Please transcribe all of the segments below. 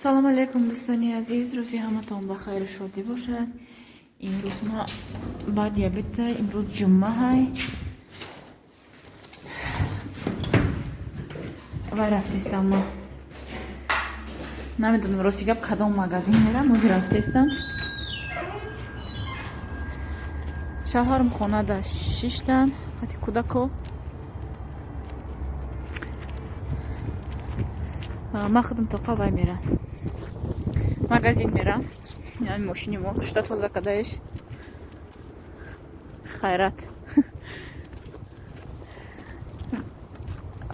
салом алейкум дӯстони азиз, рӯзи ҳаматон ба хайру шодӣ бошад. имрӯз ма баъд ябита имрӯз ҷумъа ҳай вай рафтестам. ма намедонам рости гап кадом магазин мерам. ҳозир рафтестам. шавҳарам хонада 6 хати кӯдако. ман худам тоқа вай мерам магазин мерам. яъни мошини мо шта тоза кадаеш хайрат.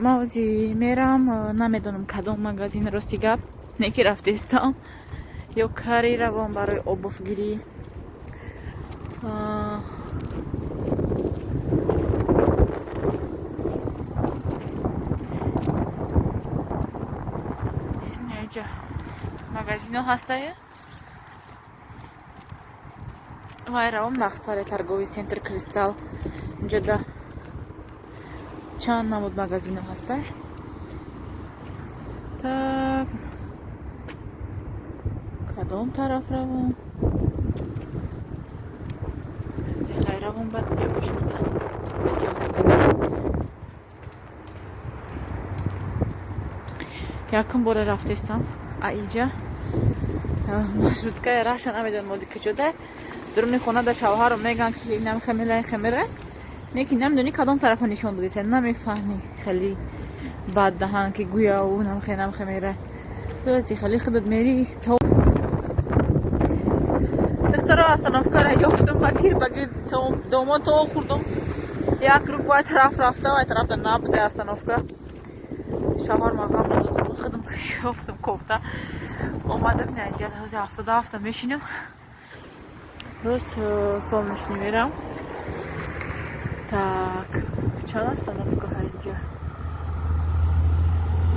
ман ҳозир мерам, намедонам кадом магазин рости гап неки рафтестам ё кари равам барои обувгирӣ. неҷа магазино ҳастае вай равам нақстаре торговый центр кристалл. инҷода чанд намуд магазино ҳастае. так кадом тараф равам? зихай равам бад мебошад. якум бора рафтестам аинҷа маршруткаи раша намедонам ҳозир куҷода. дуруни хонада шавҳарам мегӯянд ки инам хемера неки намедонӣ кадом тарафа нишон додиса намефаҳмӣ. хеле бад даҳанд ки гӯя унам хемера зи хеле худат мери духтаро остановкара ёфтам. багир домод то хурдам як рук вай тараф рафта вай тарафта набуде остановка. шавҳар мағам надодам худам ёфтам кофта омадам. наҷа ҳозир 77 мешинам. рӯз солнечный мерам. так чанд остановка ҳаинҷа?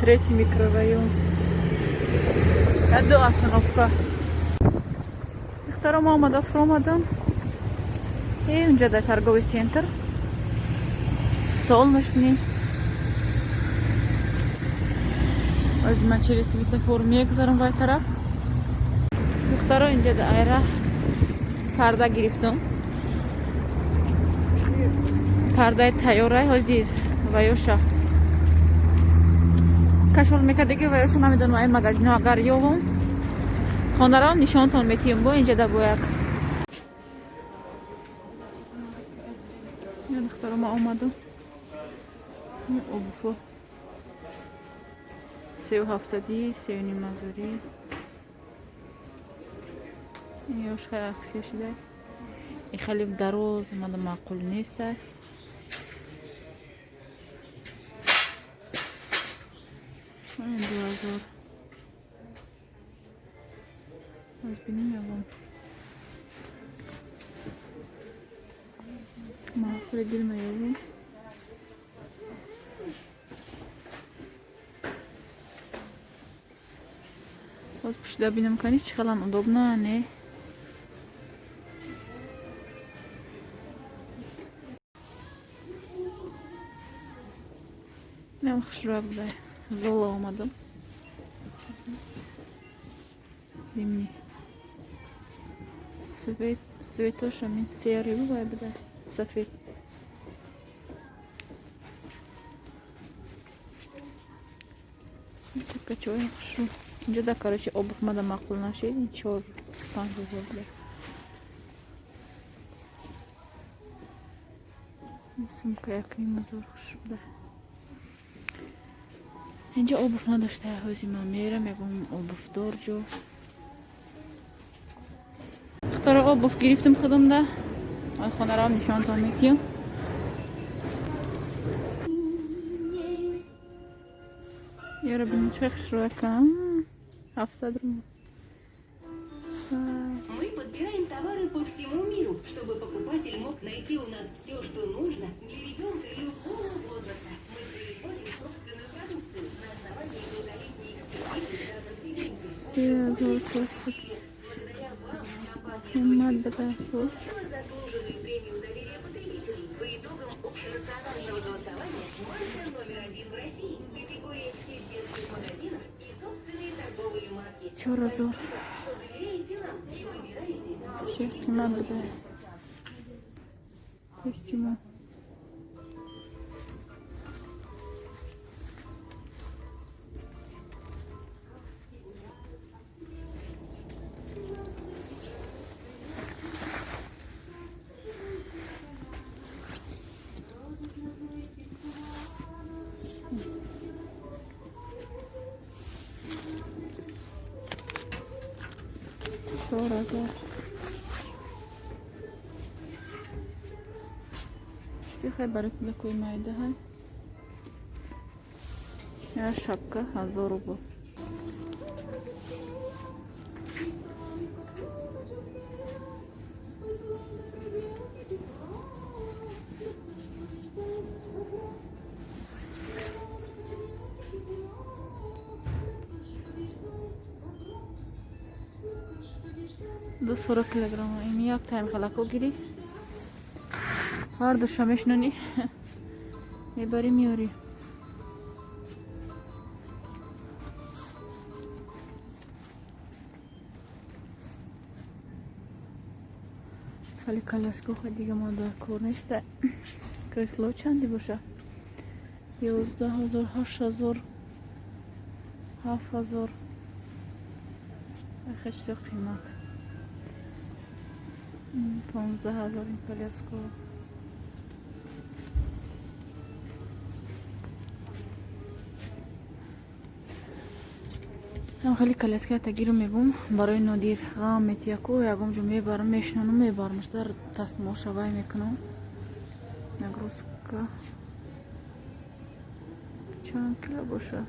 третий микрорайон. ду остановка. духтарам омада фромадам. инҷа дар торговый центр солнечный. ҳозир ман через светофор мегузарам вай тараф. духтаро инҷа дар айра парда гирифтам. пардаи тайёрай ҳозир ваёша кашол мекардаги ваёша намедонам ай магазино агар ёвам хонаро нишонтон метиҳам. бо инҷа да бояк духтаро ма омадам. обуфо 3700 3900 ёш хай аксия шуда. ин хеле дароз омада маъқул неста. ин 2000 аз бинем ягон маъқули билмаёвам. боз пушида бинам кани чӣ қалам удобна не. нем хушрояк буда зола омадам. зимний светоша мин серый бувай буда сафед. такачоя хушро инҷа да короче обув мада маъқул нашед 4-5 буда. сумка 1000 хуш буда. инҷа обув надошта. ҳозир ман мерам ягон обувдор ҷо. духтаро обув гирифтам худамда. ай хонаро нишонтон метиҳам. яро бинем чӣ хушроякам 700 рубль. Мы подбираем товары по всему миру, чтобы покупатель мог найти у нас все, что нужно для ребенка любого возраста. Мы производим собственную продукцию на основании долголетней экспертизы в данном сегменте. Благодаря вам компания получила заслуженную премию доверия потребителей. По итогам общенационального голосования мастер номер 1 в России, категория всех детских магазинов и собственные торговые марки. چرا زور что доверяете нам и выбираете нам. چه قیمت بده کستیمو چهار هزار چی خیلی برای کلکوی مایده های یا شبکه 1000 روبل دو 100 کیلوگرم این یک تایم خلاکو گیری هر دو شمش نونی میبری میاری خیلی کلاسکو خود دیگه ما در کور نیسته کریسلو چندی باشه 11,000 8,000 7,000 خیلی چیز قیمت 15,000 این کلاسکو هم خیلی کلاسکه تگیرو میگم برای نادیر غام میتیاکو یکم جو میبرم میشنونم میبرمش در تصمیم شوای میکنم نگروسکا چند کیلو باشه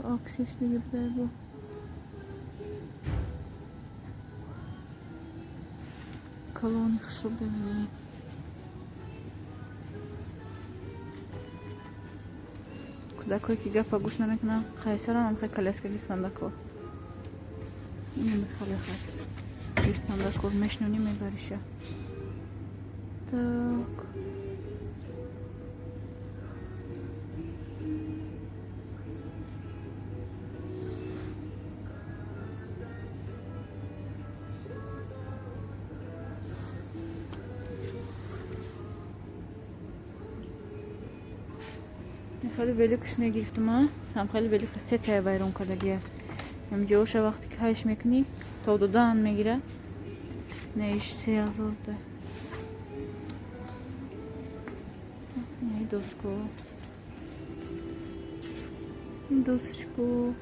آکسیس دیگه بده با کلونی خشب دمیدیم کودکایی که گپ گوش نمیکنن خیلی هم خیلی کلاسکه گفتن دکو این خیلی خیلی گفتن دکو میشنونی میبریشه tak خیلی بلیکش میگرفتم هم خیلی بلیک 3 تا بیرون کردگیه هم جوش وقتی که هایش میکنی تا دودان میگیره نیش 3,000 ده این دوسکو این دوسچکو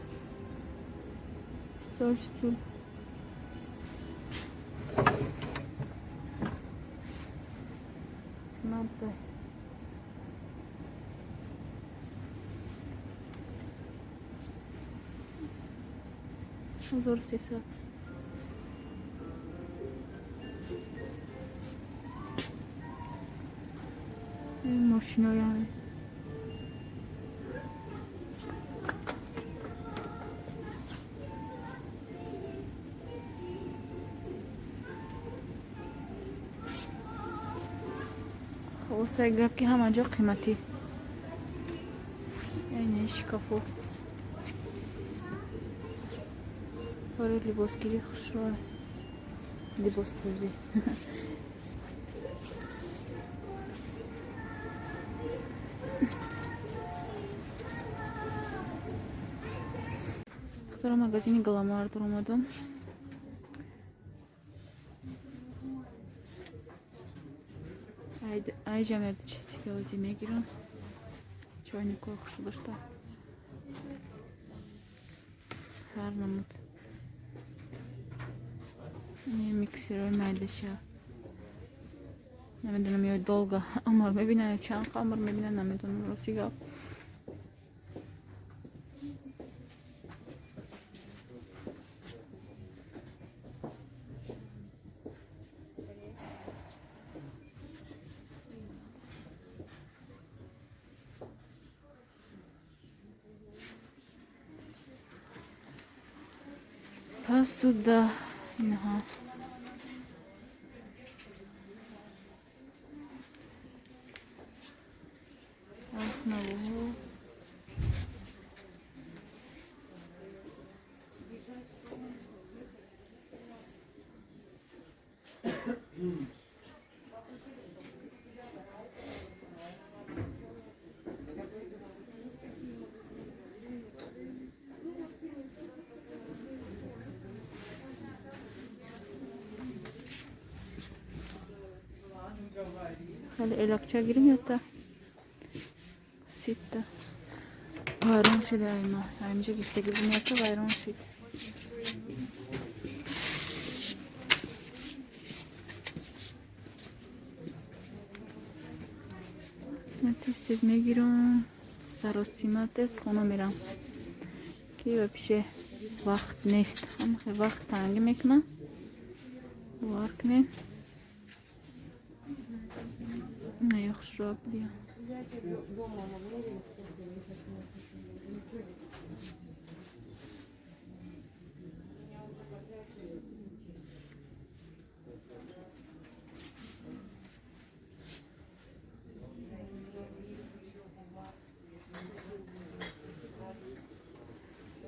داشتو نبده 1300 این ماشینا یعنی خب سگه که همه قیمتی این شکافو برای لباس گیری خوش رو لباس پوزی اختار مغازین گلامار در اومدم ای جمعیت چیزی که اوزی میگیرم چاینیکو خوش داشته هر نمود این میکسر میدشه نمیدونم یا долго عمر میبینه یا چند عمر میبینه نمیدونم راسیگا посуда اینها Ахнаву. خیلی الکچه گیریم یاتا سیتا وایران شده ایما اینجا گفته گیریم یاتا وایران شد من تیز میگیرم سر و سیما تیز خونه میرم که پیش وقت نیست هم خیلی وقت تنگ میکنم وار کنیم نه yaxşı را بیا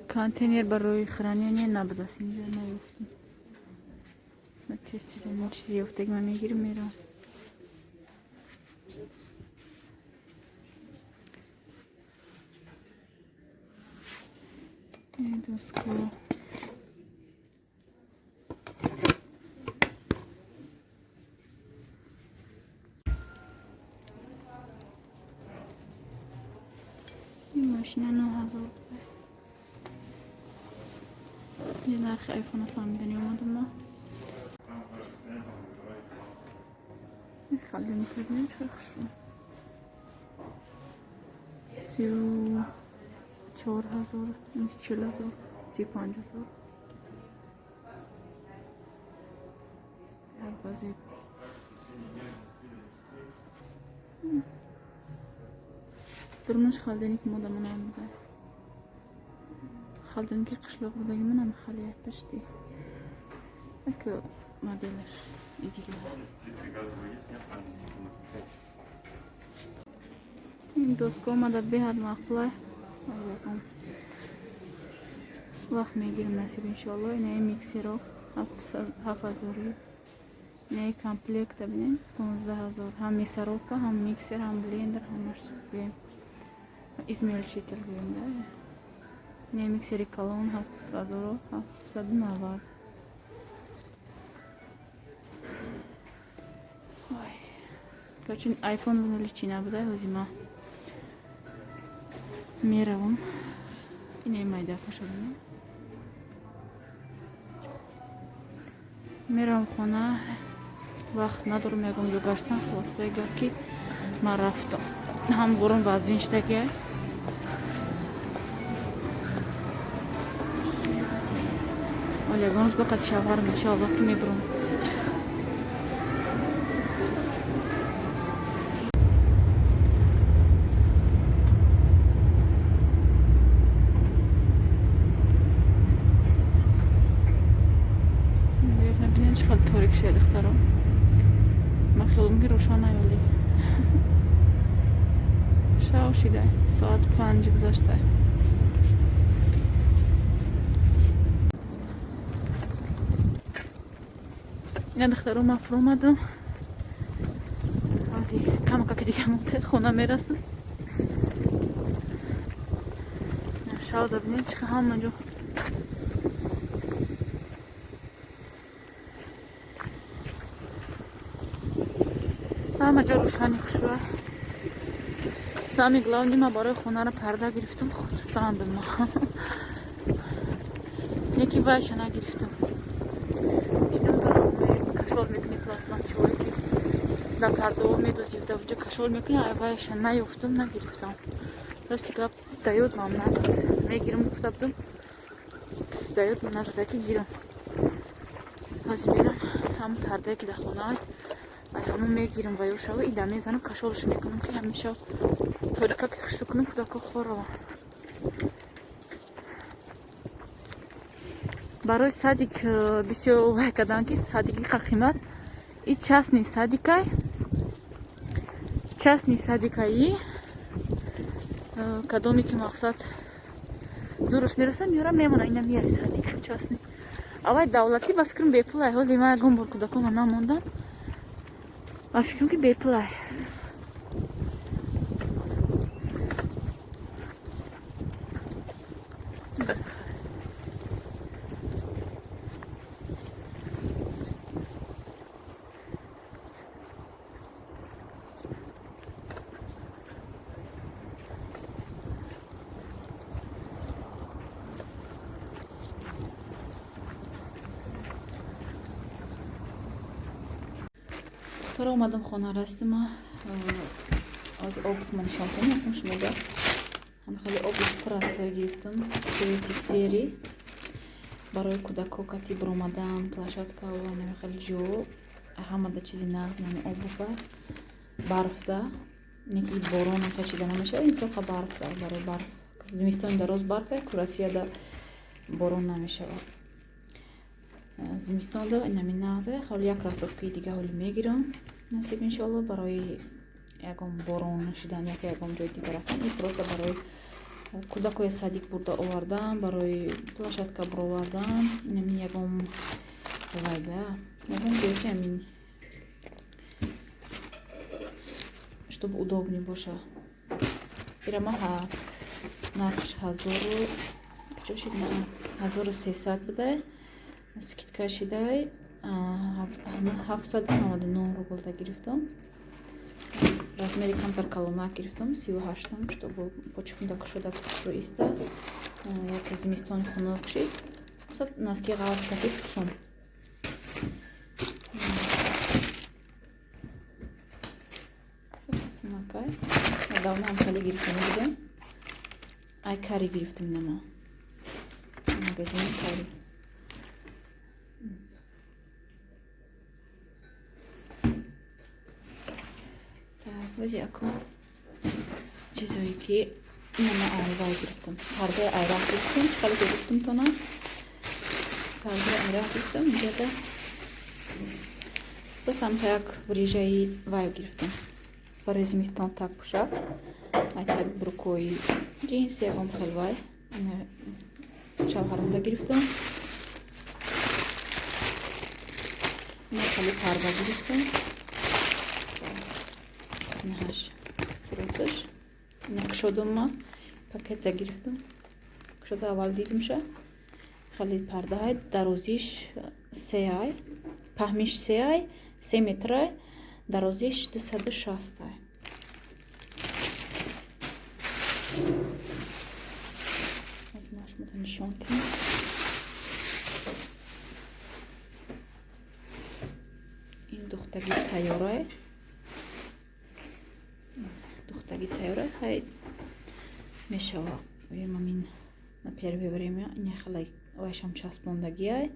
کانتینر برای خرانیانی نبوده اینجا نیفتیم من تیز چیزی افته که من میگیرم میرم دسکو این ماشین 9000 یه نرخ آیفون فهمیدنی اومدم ما خیلی میکنیم چه خوشم 34,000 40,000 35,000 هر بازی درمش خالدنی که مادم من هم بده خالدنی که قشلاق بده من هم خالیه پشتی اکو مدلش ایدیگه این دوست اومده بهت مقصله وقت میگیرم نصیب انشالله اینه میکسر رو 7,000 اینه کامپلیکت ببینین 15,000 هم میسروکا هم میکسر هم بلندر همش بیم ازمیل چیتر بیم ده اینه میکسری کلون 7,790 کچین آیفون رو چی نبوده هزیما میروم اینه مایده کشم میرم خونه وقت ندارم میگم جو گشتن خود بگم که من رفتم هم برم وزوینشتگی ولی اگه اونز بقید شوهرم انشاءالله که میبرم ساعت 5 گذشته این دخترو مفرو اومدم بازی کم که دیگه مونده خونه میرسم شاید ببینید چه همونجا همه جا روشنی خوشوه سامی گلاونی ما برای خونه را پرده گرفتم خورستان به ما یکی بایشه نگرفتم دیدم دارم کشول میکنی پلاسمان چوهی که در پرده ها میدوزید در وجه کشول میکنی بایشه نیفتم نگرفتم راستی که دیود مام نزد میگیرم گفتم دیود مام نزده که گیرم بازی میرم هم پرده که در خونه های همون میگیرم و یوشا و ایده میزنم کشولش میکنم که همیشه طوریکا که خشت کنم کدا که خورم برای صدیق بسیار وای کدن که صدیقی قیمت این چسنی صدیقای кадоме ки мақсад зурш мерасам меорам мемона инам мерасади часни авай давлати ба фикрам бепулай ҳоли ман ягон бор кӯдакома намондам ба фикрам ки бепулай тора омадам хона растима аз обувма нишонтон ясам шумода ҳамихали обув пурастой гирифтам совети сери барои кӯдако кати биромадан плашадка ва намихали ҷо ҳамада чизи нағд нами обува барфда неки борон хачида намешава интоқа барфда барои барф зимистони дароз барфе ку россияда борон намешава зимистонда инами нағзе хали як расовкаи дига ҳоли мегирам насиб иншоалло барои ягон борон шидан ягон ҷои дига рафтан ин просто барои кӯдакои садик бурда овардан барои плашадка буровардан инами ягон вайда ягон ҷое ки амин чтобы удобни боша ирама нархш 1300 будай скидка шидай 799 рублда гирифтам размери камтар калонак гирифтам 38-там чтобы почему-то шуда кушро иста як зимистони хунук шид наски ғалат кафи пушам смакай давно амхали гирифтам будем ай кари гирифтам нама магазини кари баъзе яко чизое ки нама айва гирифтам пардаи айрақ гирифтам чиқари гирифтам тона пардаи айрақ гирифтам инҷода просто амха як брижаи вай гирифтам барои зимистон так пушад айтак брукои джинс ягон хелвай чавҳаранда гирифтам хали парда гирифтам наш сроташ накшодума пакета гирифтам кушода аввал дидимша хали пардаҳай дарозиш 3 ай паҳмиш 3 ай 3 метрай дарозиш 260 ай аз машмуда нишон кунам ин духтаги тайёрае духтаги тайёра хай мешава мамин на первое время нехалай вайшам часпондагиай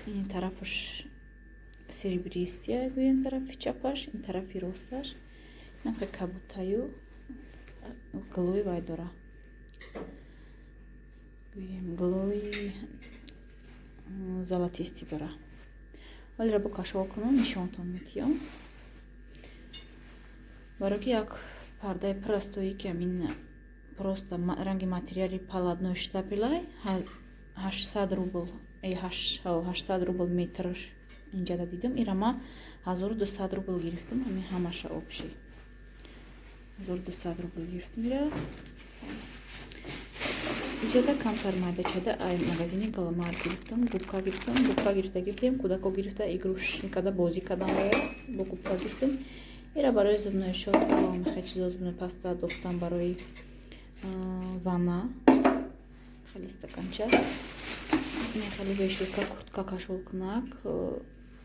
ин тарафаш серебристия гӯям тарафи чапаш ин тарафи росташ нахе кабутаю глои вай дора гӯям глои золотисти дора ҳолира бо кашол кунам нишонтон метиём барои ки як пардаи простои ки амин просто ранги материали паладной штапилай 800 рубл 800 рубл метрш инҷада дидам ирама 1200 рубл гирифтам ҳамин ҳамаша обши 1200 рубл гирифтам ира инҷада камтар майдачада ай магазини галамар гирифтам губка гирифта гирифтем кӯдако гирифта игрушки када бозӣ кадан бо губка гирифтем ира барои зубной щётка мехай чизо зубной паста дохтам барои ванна хали стаканча мехали вешурка куртка кашолкунак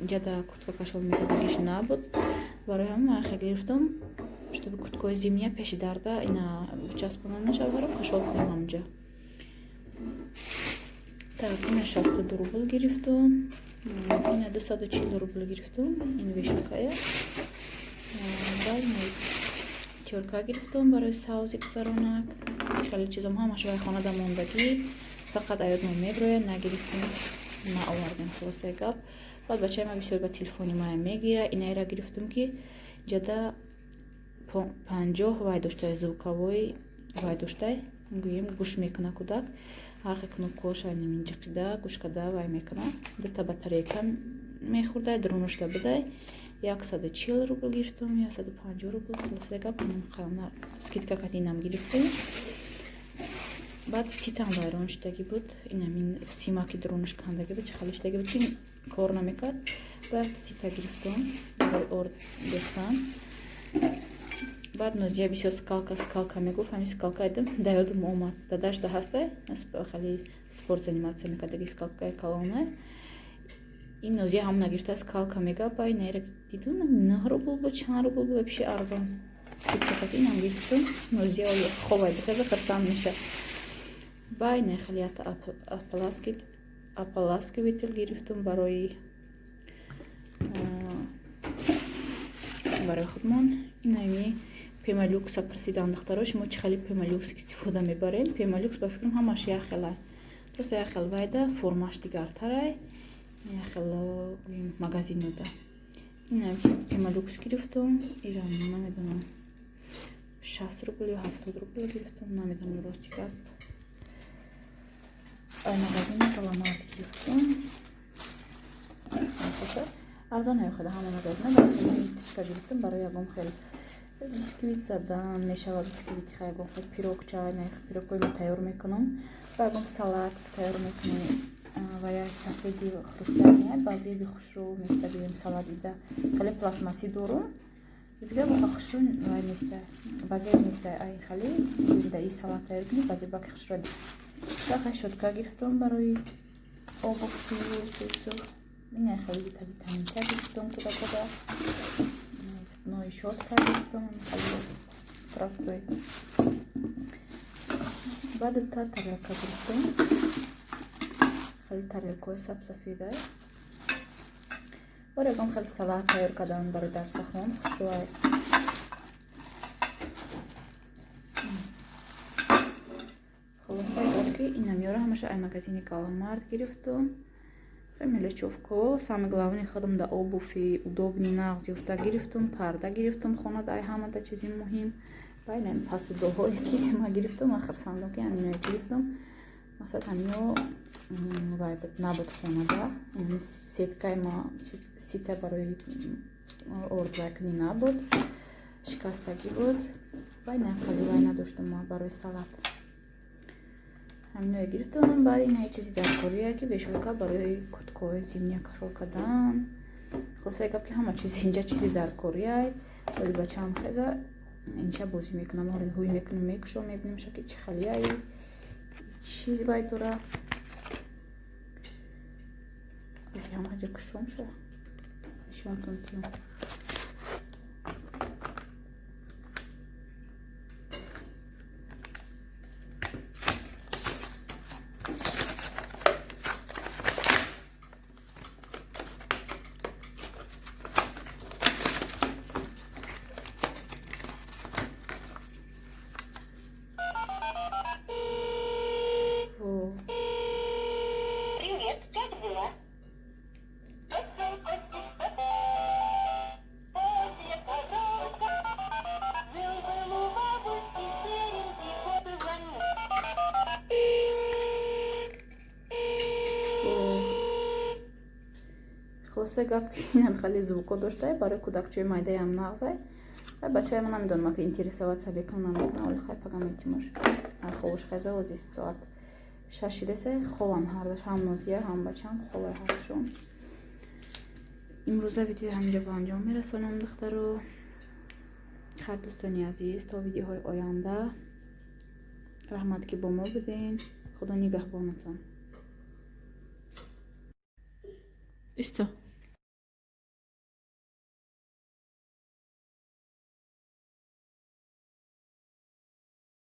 инҷада куртка кашол мекардагиш набуд барои ҳама мехай гирифтам чтобы курткои зимия пеши дарда ина часпона нашаваро кашол кунем ҳамҷа так ина 62 рубл гирифтам ина 240 рубл гирифтам ин вешуркая тёрка гирифтам барои савзи гузаронак хеле чизом ҳамаш вай хонада мондагӣ фақат аёдмо меброяд нагирифтем наовардем хулосаи гап баъд бачаи ма бисёр ба телефони мая мегира инаира гирифтам ки ҷада 50 вай доштаи звуковой вай доштаи гӯем гӯш мекуна кӯдак ҳарқи кнопкаҳош айнаминҷиқида гӯш карда вай мекуна дута батарейка мехӯрдай дурунушка бидай 140 рубл гирифтум я 150 рубл хулоса гап скидка кардинам гирифтем баъд ситам вайрон шудаги буд инамин симаки дурунуш кандаги буд чихали шудаги буд ки кор намекард баъд сита гирифтум барои орд дӯстам баъд нозия бисёр скалка мегуфт ҳамин скалка дидам да ёдум омад дадашда ҳастай хеле спорт заниматсия мекардаги скалкаи калонай ин нозия ҳамна гирифта скалка мегап баъд инайра дидум 9 рубл буд чанд рубл буд пиши арзон скидка кард инам гирифтум нозия ховай бихеза хирсанд меша баъд инай хеле аполаскивитель гирифтум барои худмон инами пемалюкса прасидан духтаро шумо чӣ хеле пемалюкс истифода мебарем пемалюкс ба фикрам ҳамаш яхелай просто яхел вайда формаш дигартарай яхел магазинуда инам пемалюкс гирифтум ирам намедонам 60 рубл ё 70 рубл гирифтум намедонам рости гап ай магазини каламард гирифтум арзон наёхеда ҳама магазина баъд мисочка гирифтум барои ягон хел бисквит задан мешавад бисквити ягон хел пирогча пирогҳои ма тайёр мекунам ба ягон салат тайёр мекунем вая сафеди хрусталия баъзе бихушрӯ местагирем салатида хеле пластмасси дорум бизга бака хушрӯ вай места баъзе места ай хеле да и салат тайёр кунем баъзе баки хушрӯ бака шотка гирифтум барои обу сусу ин хеле витаминка гирифтум куда нои шотка гирифтум хеле простой баъд дута тарелка гирифтум хеле тарелкаҳои сабсафедай бор ягон хеле салат тайёр кардам барои дарсахон хушрӯай хулоса инам ёра ҳамаша ай магазини каламард гирифтум мелочевку самое главное ходам да обуви удобни нағз ёфта гирифтум парда гирифтум хонада ай ҳамада чизи муҳим байнам посудоҳое ки ма гирифтум ахир сандоки ҳаминои гирифтум масад ҳамино вай набуд хонада сеткаи ма сита барои орд вайкунӣ набуд шикастагӣ буд байнам хали вай надоштум ма барои салат ҳаминое гирифтам баъд ин чизи даркорие ки вешалка барои курткаҳои зимния кашол кардан хулоса гап ки ҳама чизи инҷа чизи даркорияй вали бачаам хеза инҷа бозӣ мекунам ҳуй мекунам мекушам мебинам ки чӣ халияй чӣ вай дора ҳамаҷа кушомша шонтонтиён хулоса гап ки инам хеле звуко доштай барои кӯдакчои майдаям нағзай бачаам намедонам ки интересоваться бекунам намекунам вале хай пагам эҳтимош ховуш хеза ози соат 6 ресай ховам ҳардаш ҳам нозия ҳам бачаам ховай ҳардашон имрӯза видеои ҳаминҷа ба анҷом мерасонам духтаро хар дӯстони азиз то видеоҳои оянда раҳмат ки бо мо будин худо нигаҳбонатон. Isto.